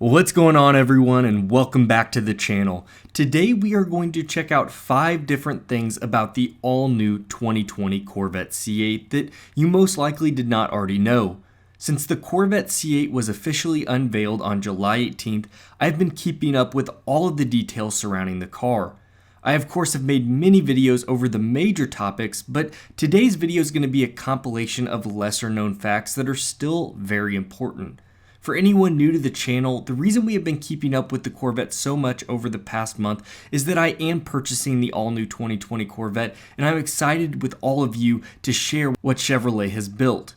What's going on, everyone, and welcome back to the channel. Today we are going to check out 5 different things about the all-new 2020 Corvette C8 that you most likely did not already know. Since the Corvette C8 was officially unveiled on July 18th, I've been keeping up with all of the details surrounding the car. I of course have made many videos over the major topics, but today's video is going to be a compilation of lesser known facts that are still very important. For anyone new to the channel, the reason we have been keeping up with the Corvette so much over the past month is that I am purchasing the all-new 2020 Corvette, and I'm excited with all of you to share what Chevrolet has built.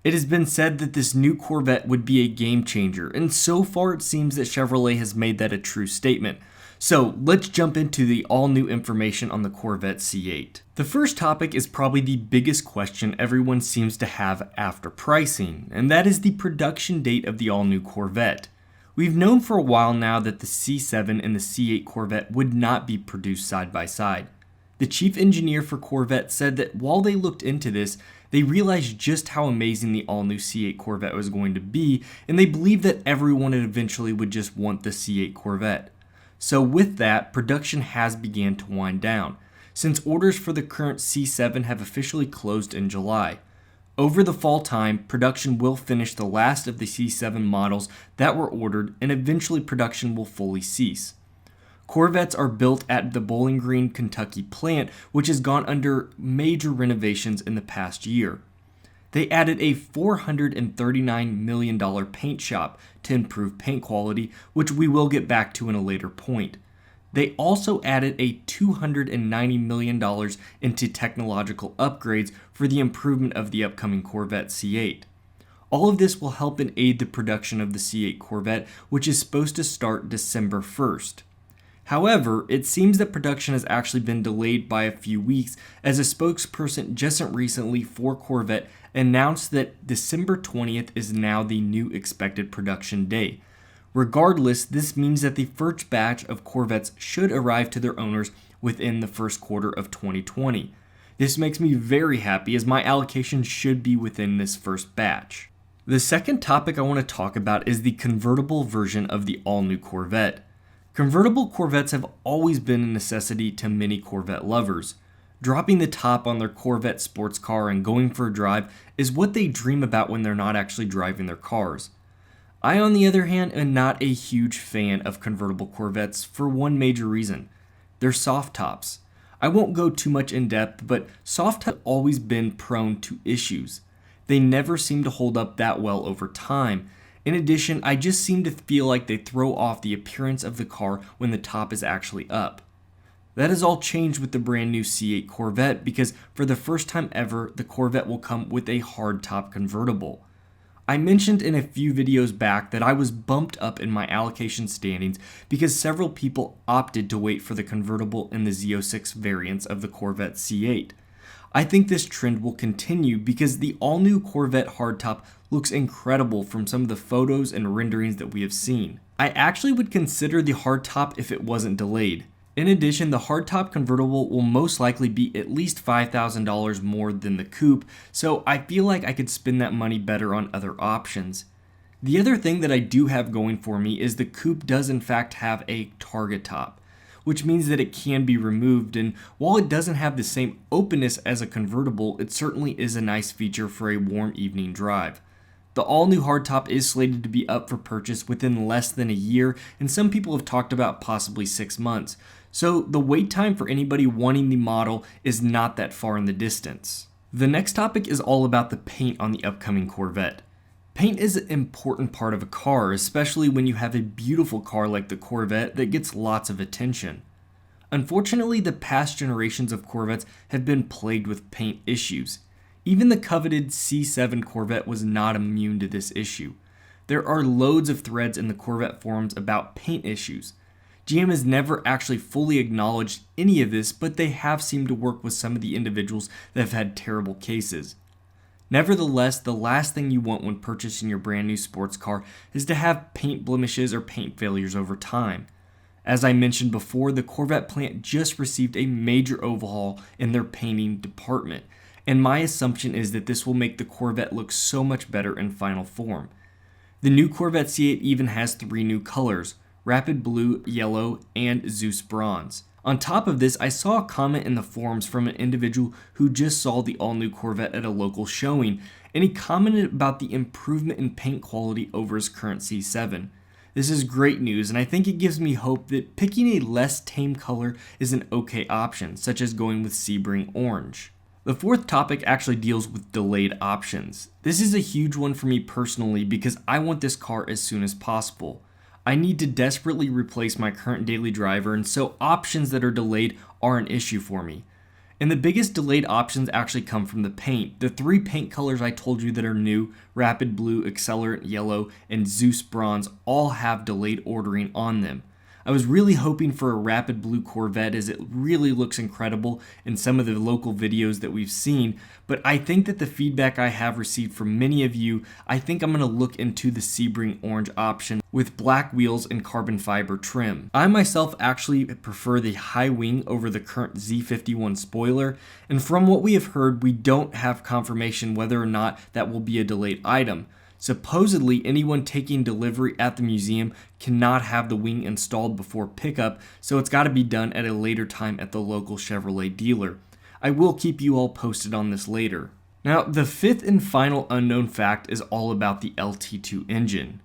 It has been said that this new Corvette would be a game changer, and so far it seems that Chevrolet has made that a true statement. So let's jump into the all-new information on the Corvette C8. The first topic is probably the biggest question everyone seems to have after pricing, and that is the production date of the all-new Corvette. We've known for a while now that the C7 and the C8 Corvette would not be produced side by side. The chief engineer for Corvette said that while they looked into this, they realized just how amazing the all-new C8 Corvette was going to be, and they believed that everyone eventually would just want the C8 Corvette. So with that, production has begun to wind down, since orders for the current C7 have officially closed in July. Over the fall time, production will finish the last of the C7 models that were ordered, and eventually production will fully cease. Corvettes are built at the Bowling Green, Kentucky plant, which has gone under major renovations in the past year. They added a $439 million paint shop to improve paint quality, which we will get back to in a later point. They also added a $290 million into technological upgrades for the improvement of the upcoming Corvette C8. All of this will help and aid the production of the C8 Corvette, which is supposed to start December 1st. However, it seems that production has actually been delayed by a few weeks, as a spokesperson just recently for Corvette announced that December 20th is now the new expected production day. Regardless, this means that the first batch of Corvettes should arrive to their owners within the first quarter of 2020. This makes me very happy, as my allocation should be within this first batch. The second topic I want to talk about is the convertible version of the all-new Corvette. Convertible Corvettes have always been a necessity to many Corvette lovers. Dropping the top on their Corvette sports car and going for a drive is what they dream about when they're not actually driving their cars. I, on the other hand, am not a huge fan of convertible Corvettes for one major reason. They're soft tops. I won't go too much in depth, but soft tops have always been prone to issues. They never seem to hold up that well over time. In addition, I just seem to feel like they throw off the appearance of the car when the top is actually up. That has all changed with the brand new C8 Corvette, because for the first time ever, the Corvette will come with a hardtop convertible. I mentioned in a few videos back that I was bumped up in my allocation standings because several people opted to wait for the convertible in the Z06 variants of the Corvette C8. I think this trend will continue because the all-new Corvette hardtop looks incredible from some of the photos and renderings that we have seen. I actually would consider the hardtop if it wasn't delayed. In addition, the hardtop convertible will most likely be at least $5,000 more than the coupe, so I feel like I could spend that money better on other options. The other thing that I do have going for me is the coupe does in fact have a target top, which means that it can be removed, and while it doesn't have the same openness as a convertible, it certainly is a nice feature for a warm evening drive. The all-new hardtop is slated to be up for purchase within less than a year, and some people have talked about possibly 6 months. So the wait time for anybody wanting the model is not that far in the distance. The next topic is all about the paint on the upcoming Corvette. Paint is an important part of a car, especially when you have a beautiful car like the Corvette that gets lots of attention. Unfortunately, the past generations of Corvettes have been plagued with paint issues. Even the coveted C7 Corvette was not immune to this issue. There are loads of threads in the Corvette forums about paint issues. GM has never actually fully acknowledged any of this, but they have seemed to work with some of the individuals that have had terrible cases. Nevertheless, the last thing you want when purchasing your brand new sports car is to have paint blemishes or paint failures over time. As I mentioned before, the Corvette plant just received a major overhaul in their painting department, and my assumption is that this will make the Corvette look so much better in final form. The new Corvette C8 even has 3 new colors: Rapid Blue, Yellow, and Zeus Bronze. On top of this, I saw a comment in the forums from an individual who just saw the all-new Corvette at a local showing, and he commented about the improvement in paint quality over his current C7. This is great news, and I think it gives me hope that picking a less tame color is an okay option, such as going with Sebring Orange. The fourth topic actually deals with delayed options. This is a huge one for me personally because I want this car as soon as possible. I need to desperately replace my current daily driver, and so options that are delayed are an issue for me. And the biggest delayed options actually come from the paint. The 3 paint colors I told you that are new, Rapid Blue, Accelerant Yellow, and Zeus Bronze, all have delayed ordering on them. I was really hoping for a Rapid Blue Corvette as it really looks incredible in some of the local videos that we've seen, but I think that the feedback I have received from many of you, I think I'm going to look into the Sebring Orange option with black wheels and carbon fiber trim. I myself actually prefer the high wing over the current Z51 spoiler, and from what we have heard, we don't have confirmation whether or not that will be a delayed item. Supposedly, anyone taking delivery at the museum cannot have the wing installed before pickup, so it's got to be done at a later time at the local Chevrolet dealer. I will keep you all posted on this later. Now, the fifth and final unknown fact is all about the LT2 engine.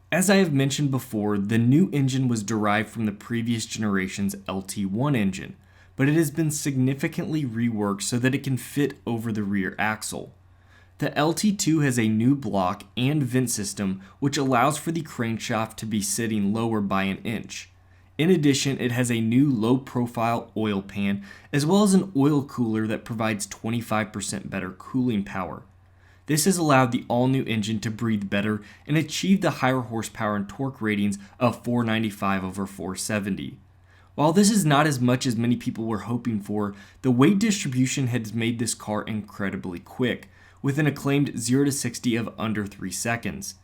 As I have mentioned before, the new engine was derived from the previous generation's LT1 engine, but it has been significantly reworked so that it can fit over the rear axle. The LT2 has a new block and vent system which allows for the crankshaft to be sitting lower by an inch. In addition, it has a new low-profile oil pan as well as an oil cooler that provides 25% better cooling power. This has allowed the all-new engine to breathe better and achieve the higher horsepower and torque ratings of 495 over 470. While this is not as much as many people were hoping for, the weight distribution has made this car incredibly quick, with an acclaimed 0 to 60 of under 3 seconds.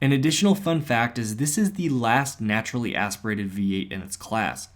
An additional fun fact is this is the last naturally aspirated V8 in its class.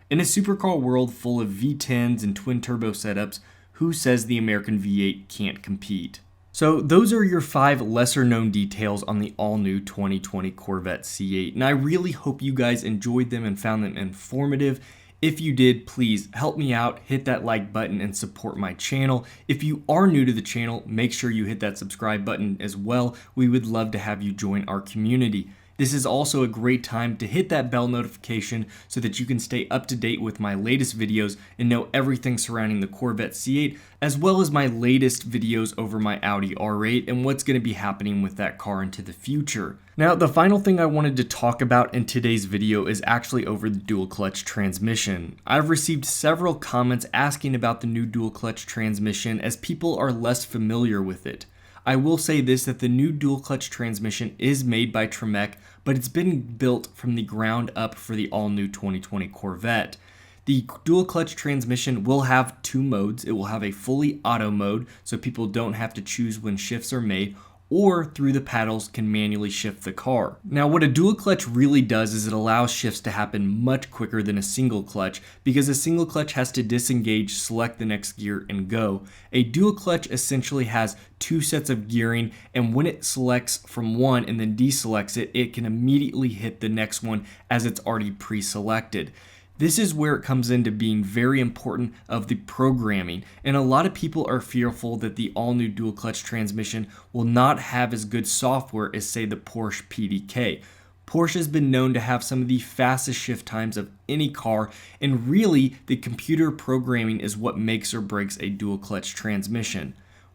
In a supercar world full of V10s and twin-turbo setups, who says the American V8 can't compete? So those are your 5 lesser-known details on the all-new 2020 Corvette C8, and I really hope you guys enjoyed them and found them informative. If you did, please help me out, hit that like button and support my channel. If you are new to the channel, make sure you hit that subscribe button as well. We would love to have you join our community. This is also a great time to hit that bell notification so that you can stay up to date with my latest videos and know everything surrounding the Corvette C8, as well as my latest videos over my Audi R8 and what's going to be happening with that car into the future. Now, the final thing I wanted to talk about in today's video is actually over the dual clutch transmission. I've received several comments asking about the new dual clutch transmission as people are less familiar with it. I will say this, that the new dual clutch transmission is made by Tremec, but it's been built from the ground up for the all-new 2020 Corvette. The dual clutch transmission will have 2 modes. It will have a fully auto mode, so people don't have to choose when shifts are made, or through the paddles can manually shift the car. Now, what a dual clutch really does is it allows shifts to happen much quicker than a single clutch, because a single clutch has to disengage, select the next gear, and go. A dual clutch essentially has 2 sets of gearing, and when it selects from one and then deselects it, it can immediately hit the next one as it's already pre-selected. This is where it comes into being very important of the programming, and a lot of people are fearful that the all-new dual clutch transmission will not have as good software as, say, the Porsche PDK. Porsche has been known to have some of the fastest shift times of any car, and really the computer programming is what makes or breaks a dual clutch transmission.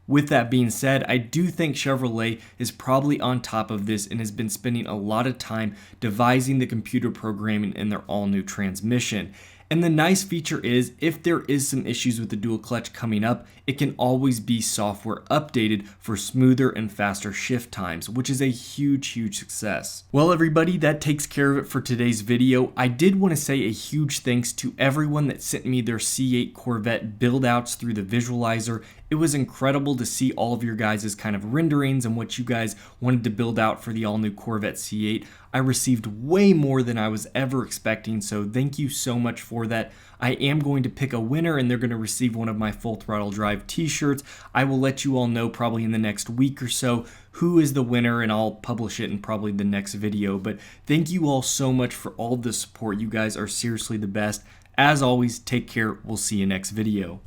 With that being said, I do think Chevrolet is probably on top of this and has been spending a lot of time devising the computer programming in their all-new transmission. And the nice feature is, if there is some issues with the dual clutch coming up, it can always be software updated for smoother and faster shift times, which is a huge success. Well, everybody, that takes care of it for today's video. I did want to say a huge thanks to everyone that sent me their C8 Corvette build outs through the visualizer. It was incredible to see all of your guys' kind of renderings and what you guys wanted to build out for the all-new Corvette C8. I received way more than I was ever expecting, so thank you so much for that. I am going to pick a winner, and they're going to receive one of my Full Throttle Drive t-shirts. I will let you all know probably in the next week or so who is the winner, and I'll publish it in probably the next video. But thank you all so much for all the support. You guys are seriously the best. As always, take care. We'll see you next video.